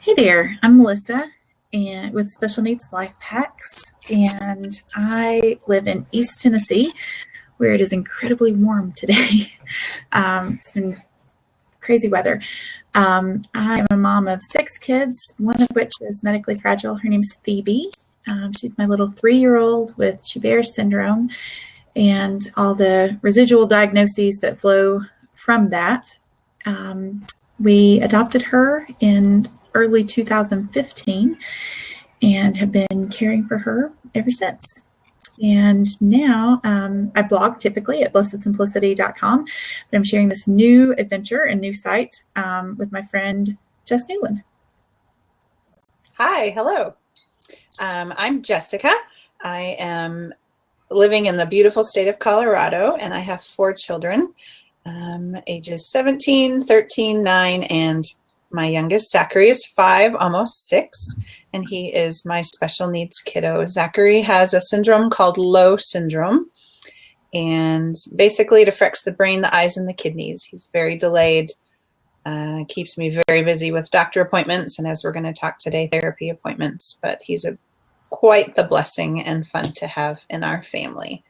Hey there, I'm Melissa and with Special Needs Life Hacks, and I live in East Tennessee where it is incredibly warm today. It's been crazy weather. I am a mom of 6 kids, one of which is medically fragile. Her name's Phoebe. She's my little 3-year-old with Schubert syndrome and all the residual diagnoses that flow from that. We adopted her in early 2015 and have been caring for her ever since. And now I blog typically at blessedsimplicity.com, but I'm sharing this new adventure and new site with my friend Jess Newland. Hi, hello. I'm Jessica. I am living in the beautiful state of Colorado, and I have 4 children, ages 17, 13, 9, and my youngest, Zachary, is 5, almost 6, and he is my special needs kiddo. Zachary has a syndrome called Low syndrome, and basically it affects the brain, the eyes, and the kidneys. He's very delayed, keeps me very busy with doctor appointments, and as we're going to talk today, therapy appointments, but he's quite the blessing and fun to have in our family.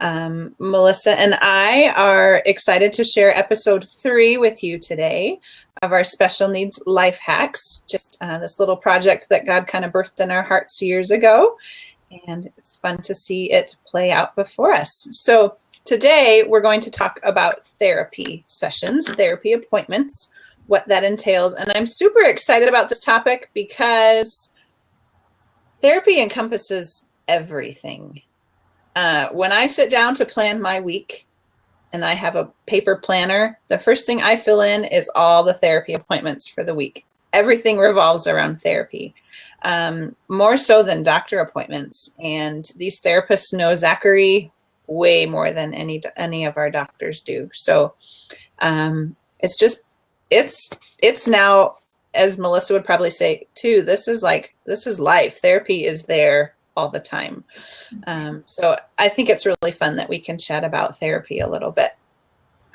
Melissa and I are excited to share episode 3 with you today of our Special Needs Life Hacks, just this little project that God kind of birthed in our hearts years ago, and it's fun to see it play out before us. So today we're going to talk about therapy sessions, therapy appointments, what that entails, and I'm super excited about this topic because therapy encompasses everything. When I sit down to plan my week and I have a paper planner, the first thing I fill in is all the therapy appointments for the week. Everything revolves around therapy, more so than doctor appointments. And these therapists know Zachary way more than any of our doctors do. So it's now, as Melissa would probably say too, this is life. Therapy is there all the time. So I think it's really fun that we can chat about therapy a little bit.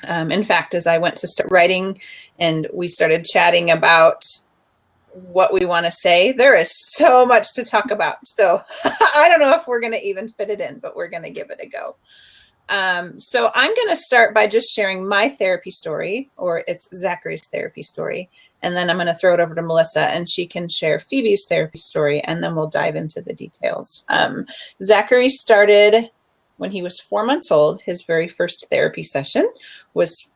In fact, as I went to start writing and we started chatting about what we want to say, there is so much to talk about. So I don't know if we're going to even fit it in, but we're going to give it a go. So I'm going to start by just sharing my therapy story, or it's Zachary's therapy story. And then I'm going to throw it over to Melissa and she can share Phoebe's therapy story, and then we'll dive into the details. Zachary started when he was 4 months old. His very first therapy session was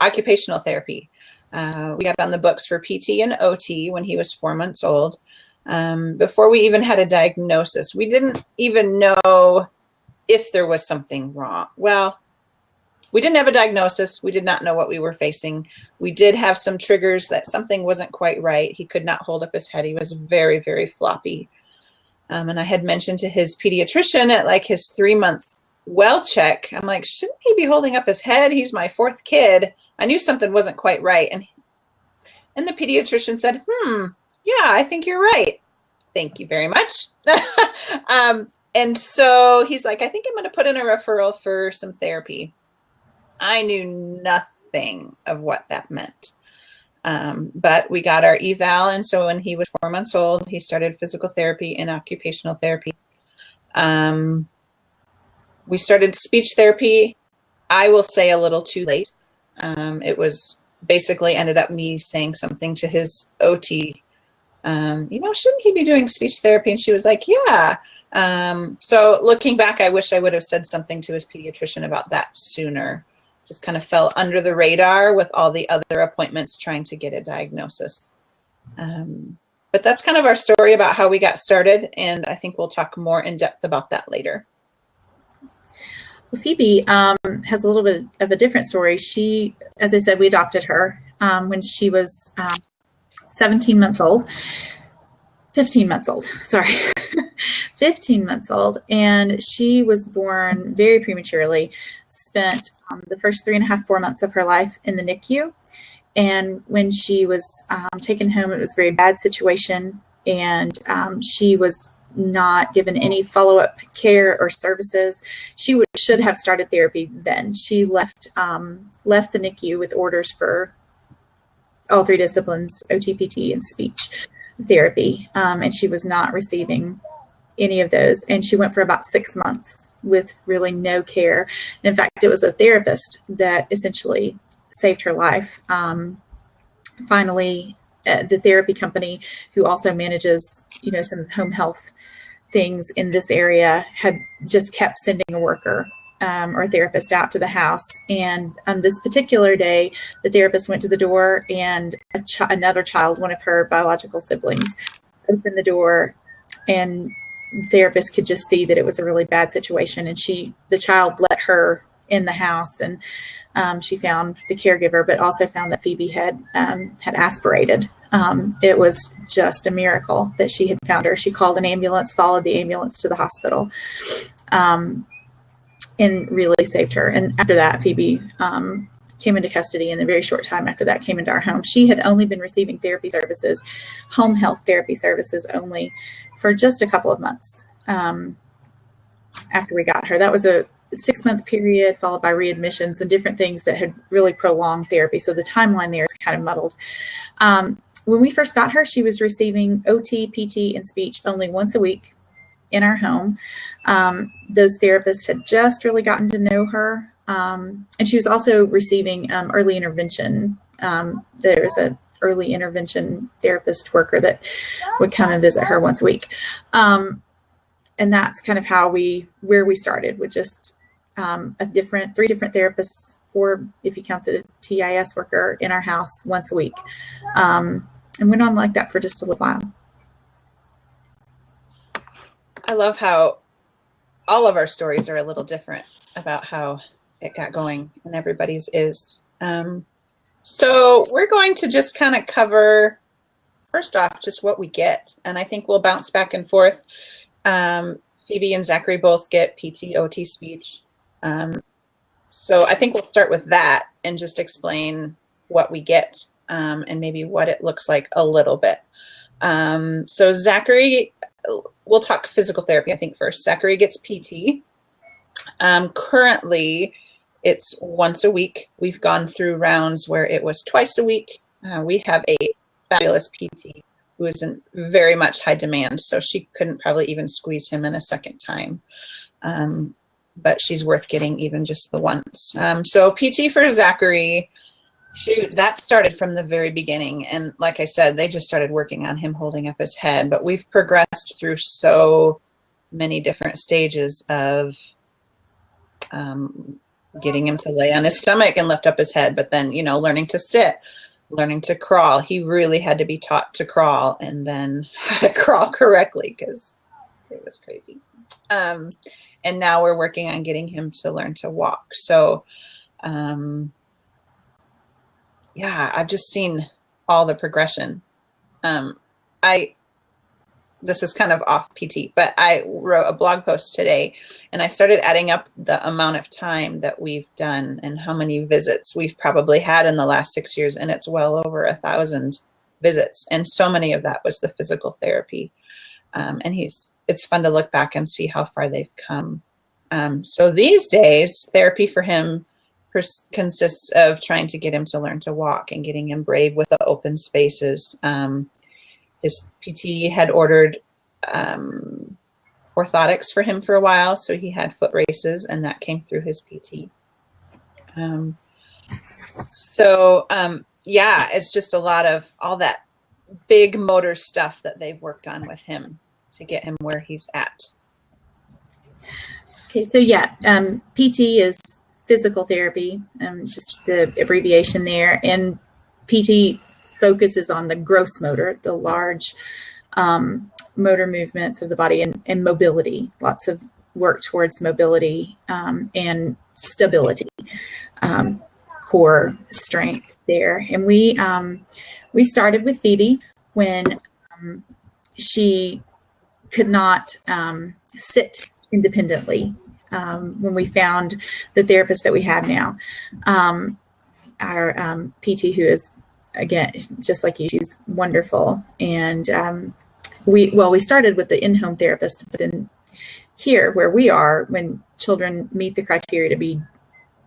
occupational therapy. We got on the books for PT and OT when he was 4 months old. Before we even had a diagnosis, we didn't even know if there was something wrong. Well, we didn't have a diagnosis. We did not know what we were facing. We did have some triggers that something wasn't quite right. He could not hold up his head. He was very, very floppy. And I had mentioned to his pediatrician at like his 3-month well check, I'm like, shouldn't he be holding up his head? He's my 4th kid. I knew something wasn't quite right. And the pediatrician said, yeah, I think you're right. Thank you very much. And so he's like, I think I'm going to put in a referral for some therapy. I knew nothing of what that meant. But we got our eval. And so when he was 4 months old, he started physical therapy and occupational therapy. We started speech therapy, I will say a little too late. It was basically ended up me saying something to his OT. Shouldn't he be doing speech therapy? And she was like, yeah. So looking back, I wish I would have said something to his pediatrician about that sooner. Just kind of fell under the radar with all the other appointments trying to get a diagnosis. But that's kind of our story about how we got started. And I think we'll talk more in depth about that later. Well, Phoebe has a little bit of a different story. She, as I said, we adopted her when she was 15 months old, sorry. 15 months old, and she was born very prematurely, spent the first 3.5, 4 months of her life in the NICU. And when she was taken home, it was a very bad situation, and she was not given any follow-up care or services. She should have started therapy then. She left the NICU with orders for all three disciplines, OT, PT, and speech therapy. And she was not receiving any of those. And she went for about 6 months with really no care. In fact, it was a therapist that essentially saved her life. Finally, the therapy company, who also manages, some home health things in this area, had just kept sending a worker or a therapist out to the house. And on this particular day, the therapist went to the door, and another child, one of her biological siblings, opened the door, and the therapist could just see that it was a really bad situation. And the child let her in the house, and she found the caregiver, but also found that Phoebe had aspirated. It was just a miracle that she had found her. She called an ambulance, followed the ambulance to the hospital, and really saved her. And after that, Phoebe came into custody, and a very short time after that came into our home. She had only been receiving therapy services, home health therapy services only, for just a couple of months after we got her. That was a 6-month period followed by readmissions and different things that had really prolonged therapy. So the timeline there is kind of muddled. When we first got her, she was receiving OT, PT, and speech only once a week in our home. Those therapists had just really gotten to know her. And she was also receiving early intervention. There was an early intervention therapist worker that would come and visit her once a week. And that's kind of where we started, with just 3 different therapists, 4 if you count the TIS worker, in our house once a week. And went on like that for just a little while. I love how all of our stories are a little different about how it got going, and everybody's is. So we're going to just kind of cover, first off, just what we get. And I think we'll bounce back and forth. Phoebe and Zachary both get PT, OT, speech. So I think we'll start with that and just explain what we get, and maybe what it looks like a little bit. So Zachary, we'll talk physical therapy, I think, first. Zachary gets PT. Currently, it's once a week. We've gone through rounds where it was twice a week. We have a fabulous PT who is in very much high demand, so she couldn't probably even squeeze him in a second time. But she's worth getting even just the once. So PT for Zachary, that started from the very beginning. And like I said, they just started working on him holding up his head. But we've progressed through so many different stages of getting him to lay on his stomach and lift up his head, but then, learning to sit, learning to crawl. He really had to be taught to crawl, and then how to crawl correctly, because it was crazy. And now we're working on getting him to learn to walk. So, yeah, I've just seen all the progression. This is kind of off PT, but I wrote a blog post today, and I started adding up the amount of time that we've done and how many visits we've probably had in the last 6 years. And it's well over 1,000 visits. And so many of that was the physical therapy. And it's fun to look back and see how far they've come. So these days, therapy for him consists of trying to get him to learn to walk and getting him brave with the open spaces. His PT had ordered orthotics for him for a while, so he had foot braces, and that came through his PT. Yeah, it's just a lot of all that big motor stuff that they've worked on with him to get him where he's at. Okay, so yeah, PT is physical therapy, just the abbreviation there, and PT focuses on the gross motor, the large motor movements of the body, and mobility. Lots of work towards mobility and stability, core strength there. And we started with Phoebe when she could not sit independently. When we found the therapist that we have now, our PT, who is, again, just like you, she's wonderful. And we started with the in-home therapist, but then here where we are, when children meet the criteria to be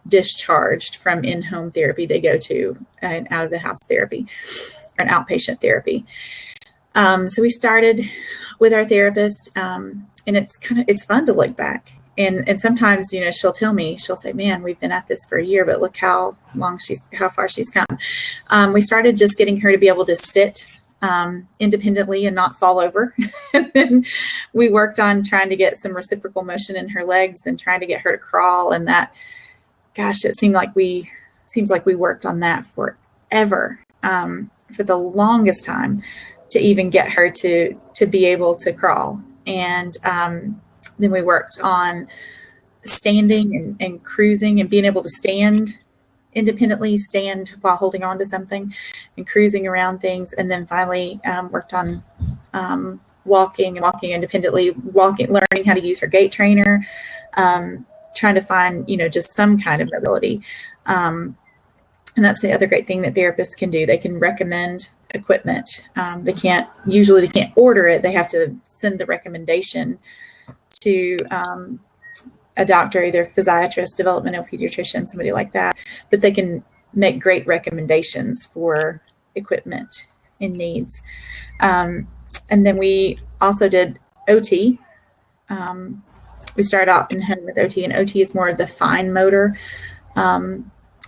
discharged from in-home therapy. They go to an out-of-the-house therapy or an outpatient therapy. So we started with our therapist, and it's fun to look back. And sometimes, she'll tell me, she'll say, man, we've been at this for a year, but look how far she's come. We started just getting her to be able to sit independently and not fall over. And then we worked on trying to get some reciprocal motion in her legs and trying to get her to crawl. And that, gosh, it seems like we worked on that forever, for the longest time, to even get her to be able to crawl. And then we worked on standing and cruising and being able to stand independently, stand while holding on to something and cruising around things. And then finally worked on walking independently, learning how to use her gait trainer, trying to find, just some kind of mobility. And that's the other great thing that therapists can do. They can recommend equipment. They can't order it. They have to send the recommendation to a doctor, either physiatrist, developmental pediatrician, somebody like that. But they can make great recommendations for equipment and needs. And then we also did OT. We started out in home with OT, and OT is more of the fine motor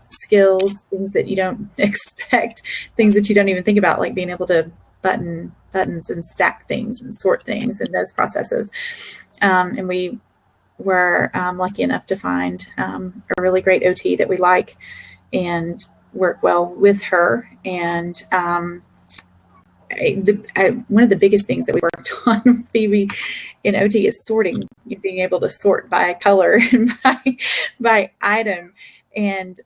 skills, things that you don't expect, things that you don't even think about, like being able to button buttons and stack things and sort things and those processes. And we were lucky enough to find a really great OT that we like and work well with her. And one of the biggest things that we worked on with Phoebe in OT is sorting, being able to sort by color and by item. And,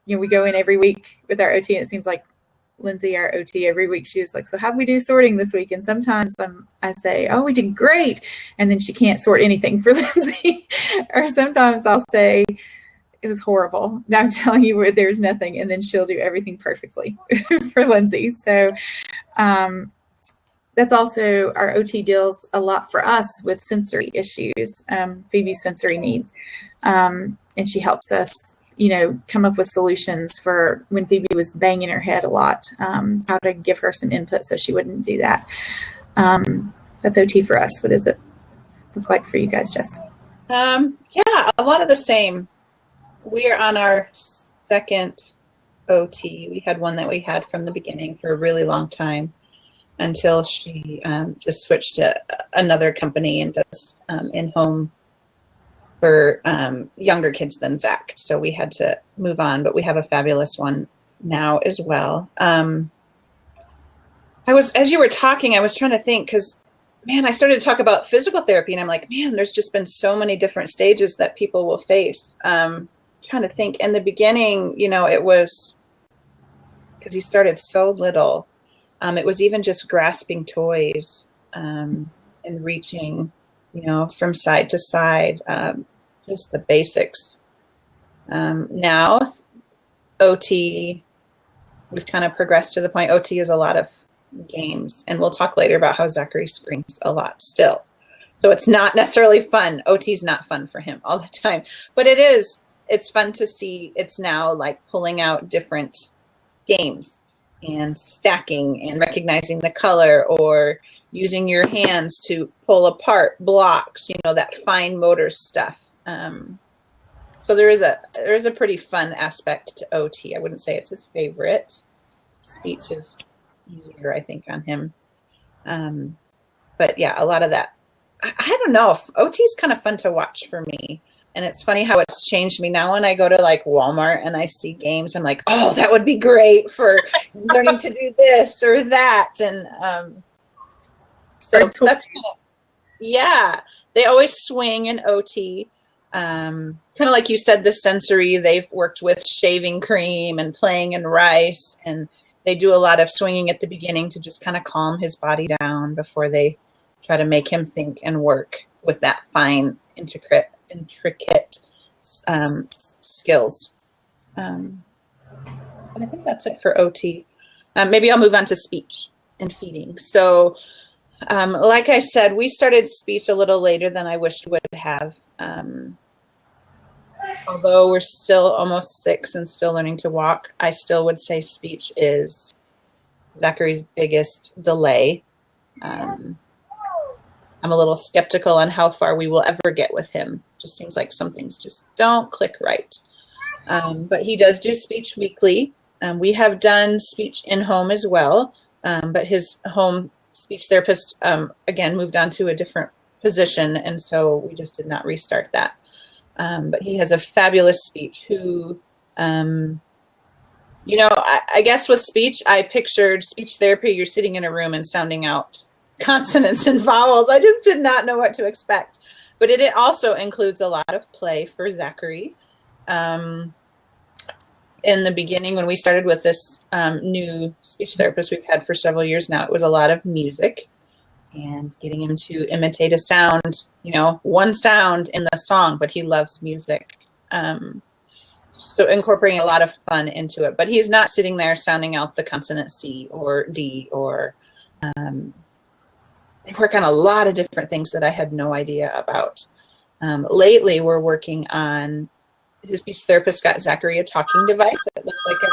we go in every week with our OT, and it seems like Lindsay, our OT, every week she was like, so how'd we do sorting this week? And sometimes I say, oh, we did great. And then she can't sort anything for Lindsay. Or sometimes I'll say, it was horrible. Now I'm telling you where there's nothing. And then she'll do everything perfectly for Lindsay. So that's also, our OT deals a lot for us with sensory issues, Phoebe's sensory needs. And she helps us, come up with solutions for when Phoebe was banging her head a lot, how to give her some input so she wouldn't do that. That's OT for us. What does it look like for you guys, Jess? Yeah, a lot of the same. We are on our second OT. We had one that we had from the beginning for a really long time until she just switched to another company and does in-home for younger kids than Zach. So we had to move on, but we have a fabulous one now as well. As you were talking, I was trying to think, because man, I started to talk about physical therapy and I'm like, man, there's just been so many different stages that people will face. Trying to think in the beginning, it was because he started so little. It was even just grasping toys and reaching, from side to side, just the basics. Now, OT, we've kind of progressed to the point OT is a lot of games. And we'll talk later about how Zachary screams a lot still. So it's not necessarily fun. OT is not fun for him all the time. But it's fun to see it's now like pulling out different games and stacking and recognizing the color or using your hands to pull apart blocks, that fine motor stuff. So there is a pretty fun aspect to OT. I wouldn't say it's his favorite. Speech is easier, I think, on him. But yeah, a lot of that. I don't know. OT is kind of fun to watch for me. And it's funny how it's changed me now when I go to like Walmart and I see games, I'm like, oh, that would be great for learning to do this or that. And so that's kind of, yeah, they always swing in OT. Kind of like you said, the sensory, they've worked with shaving cream and playing in rice. And they do a lot of swinging at the beginning to just kind of calm his body down before they try to make him think and work with that fine, intricate skills. And I think that's it for OT. Maybe I'll move on to speech and feeding. So like I said, we started speech a little later than I wished would have. although we're still almost 6 and still learning to walk, I still would say speech is Zachary's biggest delay. I'm a little skeptical on how far we will ever get with him. Just seems like some things just don't click right. But he does do speech weekly. We have done speech in home as well, but his home speech therapist, again, moved on to a different position, and so we just did not restart that. But he has a fabulous speech who, I guess with speech, I pictured speech therapy, you're sitting in a room and sounding out consonants and vowels. I just did not know what to expect. But it also includes a lot of play for Zachary. In the beginning, when we started with this new speech therapist we've had for several years now, it was a lot of music and getting him to imitate a sound, one sound in the song, but he loves music. So incorporating a lot of fun into it, but he's not sitting there sounding out the consonant C or D or they work on a lot of different things that I had no idea about. Lately, we're working on, his speech therapist got Zachary a talking device that looks like an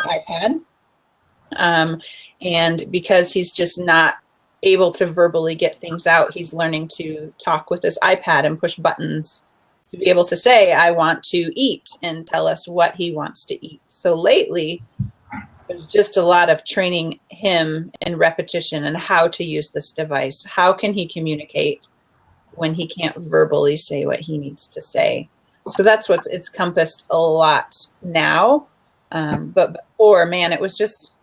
iPad. And because he's just not able to verbally get things out, he's learning to talk with this iPad and push buttons to be able to say, I want to eat, and tell us what he wants to eat. So lately, there's just a lot of training him in repetition and how to use this device. How can he communicate when he can't verbally say what he needs to say? So that's what's it's encompassed a lot now. But before, man, it was just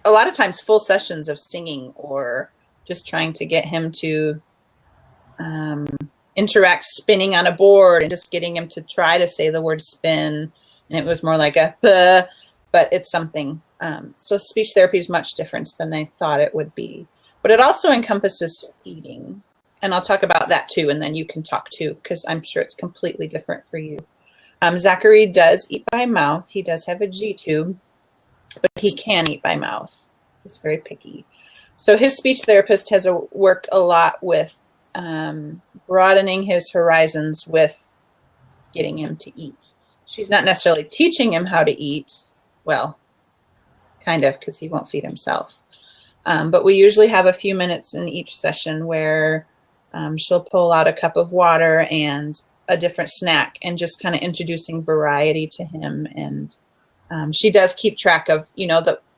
a lot of times full sessions of singing or just trying to get him to interact, spinning on a board and just getting him to try to say the word spin. And it was more like a, but it's something. So speech therapy is much different than I thought it would be. But it also encompasses feeding. And I'll talk about that too, and then you can talk too, because I'm sure it's completely different for you. Zachary does eat by mouth. He does have a G-tube, but he can eat by mouth. He's very picky. So his speech therapist has worked a lot with broadening his horizons with getting him to eat. She's not necessarily teaching him how to eat. Well, kind of, because he won't feed himself. But we usually have a few minutes in each session where she'll pull out a cup of water and a different snack and just kind of introducing variety to him. And she does keep track of,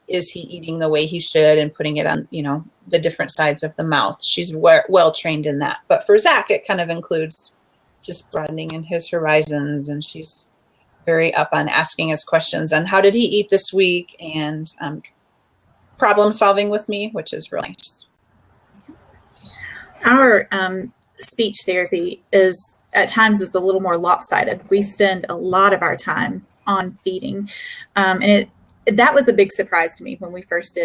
is he eating the way he should, and putting it on, the different sides of the mouth. She's well trained in that. But for Zach, it kind of includes just broadening in his horizons. And she's very up on asking us questions on how did he eat this week, and problem solving with me, which is really nice. Our speech therapy is at times a little more lopsided. We spend a lot of our time on feeding. And that was a big surprise to me when we first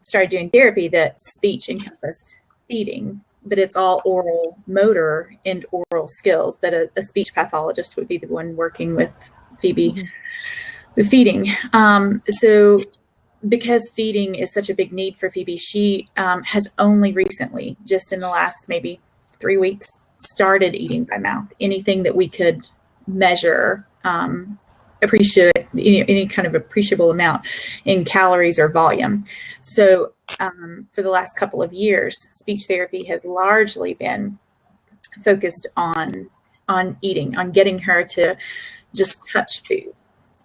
started doing therapy, that speech encompassed feeding, but it's all oral motor and oral skills, that a speech pathologist would be the one working with Phoebe, the feeding. So because feeding is such a big need for Phoebe, she has only recently, just in the last maybe 3 weeks, started eating by mouth. Anything that we could measure, appreciate, any kind of appreciable amount in calories or volume. So for the last couple of years, speech therapy has largely been focused on eating, on getting her to just touch food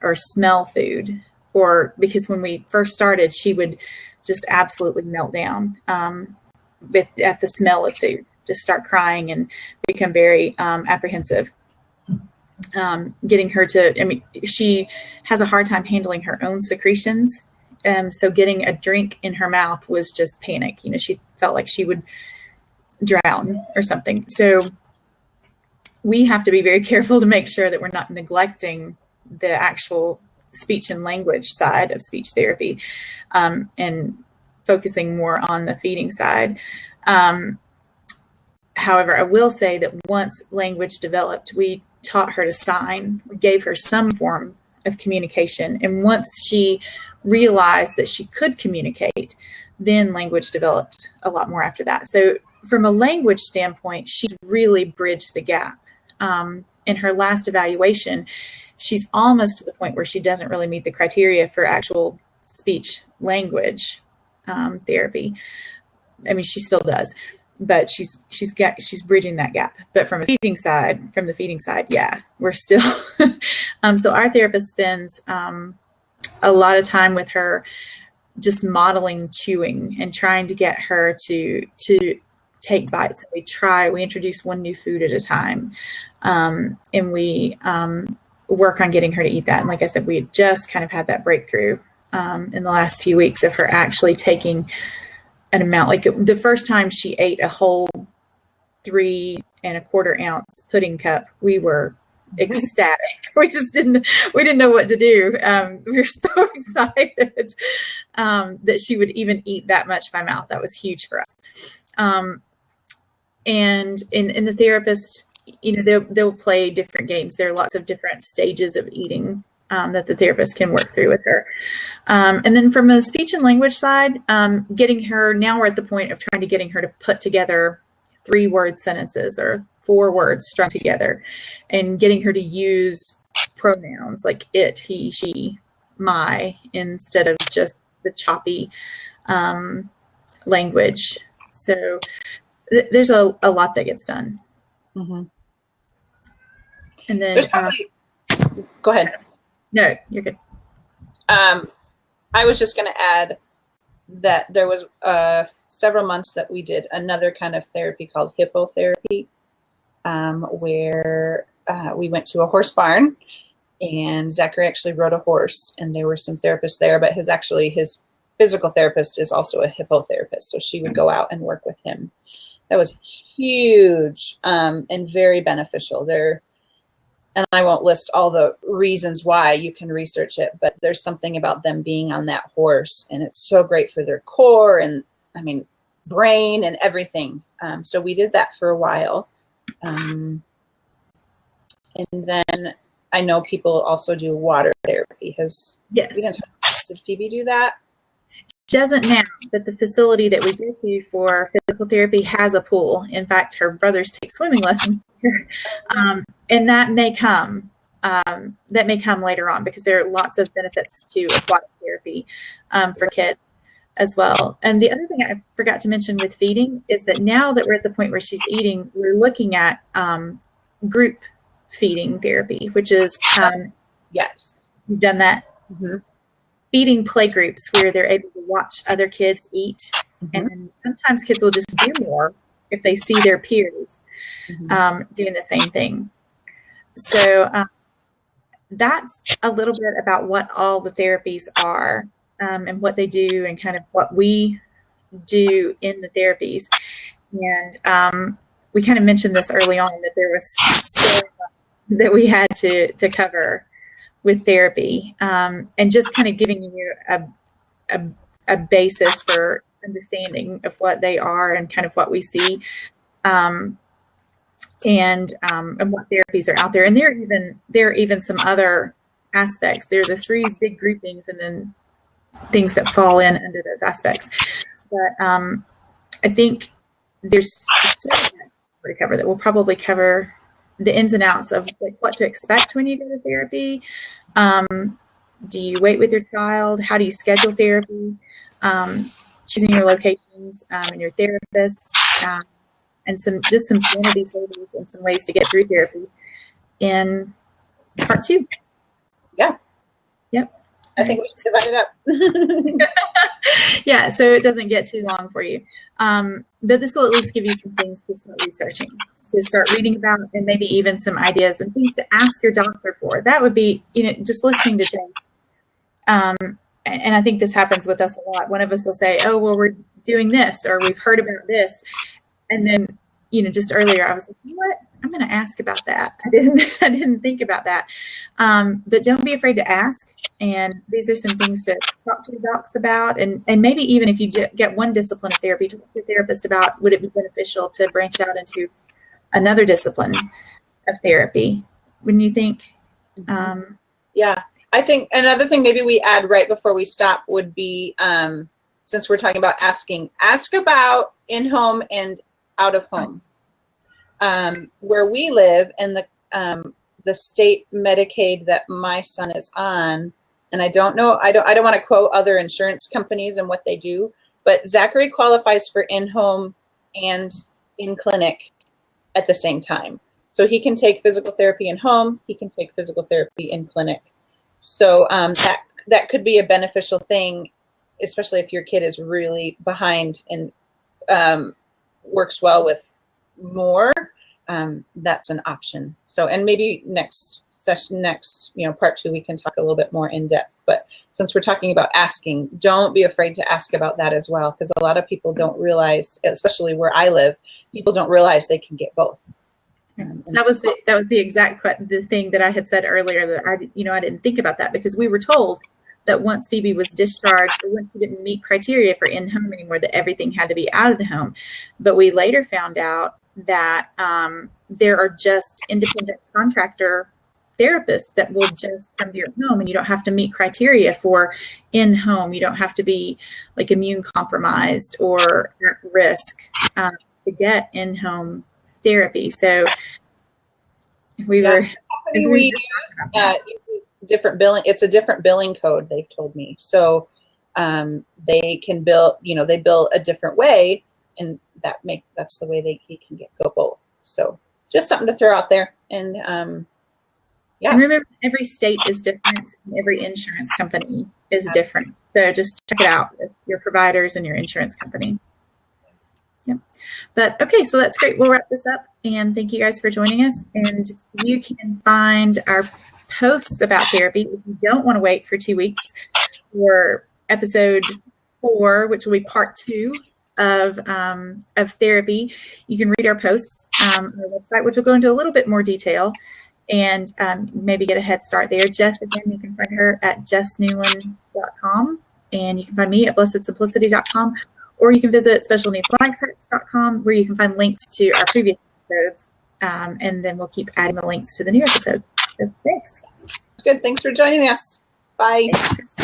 or smell food. Or because when we first started, she would just absolutely melt down at the smell of food, just start crying and become very apprehensive. Getting her to, she has a hard time handling her own secretions. So getting a drink in her mouth was just panic. She felt like she would drown or something. So we have to be very careful to make sure that we're not neglecting the actual speech and language side of speech therapy, and focusing more on the feeding side. However, I will say that once language developed, we taught her to sign. We gave her some form of communication. And once she realized that she could communicate, then language developed a lot more after that. So from a language standpoint, she's really bridged the gap. In her last evaluation, she's almost to the point where she doesn't really meet the criteria for actual speech language therapy. I mean, she still does, but she's bridging that gap. But from the feeding side, yeah, we're still. So our therapist spends a lot of time with her, just modeling chewing and trying to get her to take bites. We introduce one new food at a time, and we work on getting her to eat that. And like I said, we had just kind of had that breakthrough in the last few weeks of her actually taking an amount. Like the first time she ate a whole 3 1/4 ounce pudding cup, we were ecstatic. We didn't know what to do. We were so excited that she would even eat that much by mouth. That was huge for us. And in the therapist, they'll play different games. There are lots of different stages of eating that the therapist can work through with her. And then from a speech and language side, getting her, now we're at the point of trying to getting her to put together 3-word sentences or 4 words strung together, and getting her to use pronouns like it, he, she, my, instead of just the choppy language. So there's a lot that gets done. Mm-hmm. And then go ahead. No, you're good. I was just going to add that there was several months that we did another kind of therapy called hippotherapy, where we went to a horse barn, and Zachary actually rode a horse, and there were some therapists there, but his physical therapist is also a hippotherapist, so she would go out and work with him. That was huge and very beneficial there. And I won't list all the reasons why, you can research it, but there's something about them being on that horse, and it's so great for their core and, brain and everything. So we did that for a while. And then I know people also do water therapy. Yes. Did Phoebe do that? She doesn't now, but the facility that we go to for physical therapy has a pool. In fact, her brothers take swimming lessons here. And that may come later on, because there are lots of benefits to aquatic therapy for kids as well. And the other thing I forgot to mention with feeding is that now that we're at the point where she's eating, we're looking at group feeding therapy, which is yes, you've done that. Mm-hmm. Feeding play groups where they're able to watch other kids eat. Mm-hmm. And then sometimes kids will just do more if they see their peers doing the same thing. So that's a little bit about what all the therapies are and what they do, and kind of what we do in the therapies. And we kind of mentioned this early on, that there was so much that we had to cover with therapy, and just kind of giving you a basis for understanding of what they are and kind of what we see, and what therapies are out there. And there are even some other aspects. There's the 3 big groupings, and then things that fall in under those aspects. But I think there's so much to cover that we'll probably cover the ins and outs of like what to expect when you go to therapy. Do you wait with your child? How do you schedule therapy? Choosing your locations and your therapists, and some sanity savings and some ways to get through therapy in part 2. Yeah. Yep. I think we should divide it up. Yeah, so it doesn't get too long for you. But this will at least give you some things to start researching, to start reading about, and maybe even some ideas and things to ask your doctor for. That would be, just listening to Jess. And I think this happens with us a lot. One of us will say, oh, well, we're doing this, or we've heard about this. And then, just earlier I was like, you know what? I'm going to ask about that. I didn't think about that. But don't be afraid to ask. And these are some things to talk to your docs about. And maybe even if you get one discipline of therapy, talk to your therapist about, would it be beneficial to branch out into another discipline of therapy? Wouldn't you think? Yeah. I think another thing maybe we add right before we stop would be, since we're talking about asking, ask about in-home and out of home. Where we live, and the state Medicaid that my son is on, and I don't know, I don't want to quote other insurance companies and what they do, but Zachary qualifies for in-home and in-clinic at the same time. So he can take physical therapy in home, he can take physical therapy in clinic. So that could be a beneficial thing, especially if your kid is really behind and works well with more. That's an option. So, and maybe next session, part 2, we can talk a little bit more in depth. But since we're talking about asking, don't be afraid to ask about that as well, because a lot of people don't realize, especially where I live, people don't realize they can get both. That was the exact the thing that I had said earlier, that I didn't think about that, because we were told that once Phoebe was discharged, or once she didn't meet criteria for in-home anymore, that everything had to be out of the home. But we later found out that there are just independent contractor therapists that will just come to your home, and you don't have to meet criteria for in-home. You don't have to be like immune compromised or at risk to get in-home therapy. So we use different billing. It's a different billing code, they've told me. So they can bill, they bill a different way, and that's the way he can get both. So just something to throw out there. And and remember, every state is different. Every insurance company is different. So just check it out with your providers and your insurance company. Yep. But okay, so that's great. We'll wrap this up, and thank you guys for joining us. And you can find our posts about therapy if you don't want to wait for 2 weeks for episode 4, which will be part 2 of therapy. You can read our posts on our website, which will go into a little bit more detail, and maybe get a head start there. Jess, again, you can find her at jessnewland.com, and you can find me at blessedsimplicity.com, or you can visit specialneedslifehacks.com, where you can find links to our previous episodes, and then we'll keep adding the links to the new episodes. So thanks. Good. Thanks for joining us. Bye. Thanks.